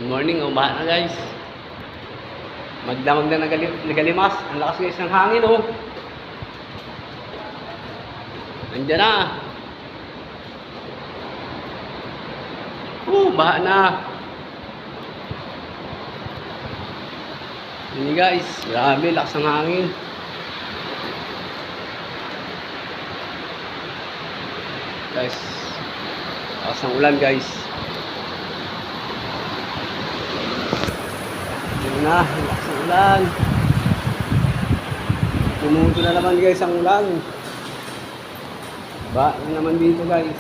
Good morning, umaha na guys. Magdamag na nagalimas. Ang lakas guys ng hangin oh. Nandiyan na. Baha na. Ini guys, grabe lakas ng hangin. Guys, lakas ng ulan guys. Yun na, lakas ng ulan. Tumuto na naman guys ang ulan. Ba na naman dito guys.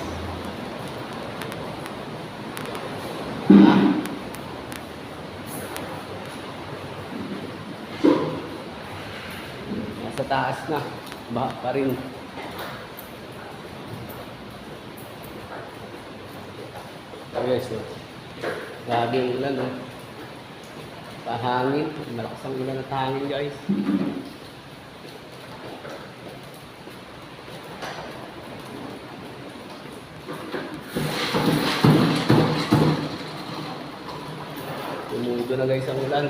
Nasa taas na. Baha pa rin. Guys, oh. Grabe yung ulan oh. Pahangin, malakas ang ulan at hangin guys. Tumudo na guys ang ulan.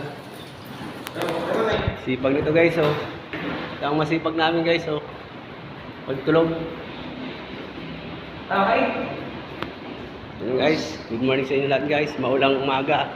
Sipag nito guys oh. Ito ang masipag namin guys oh. Pagtulog. Okay. Yun guys, good morning sa inyo lahat guys. Maulang umaga.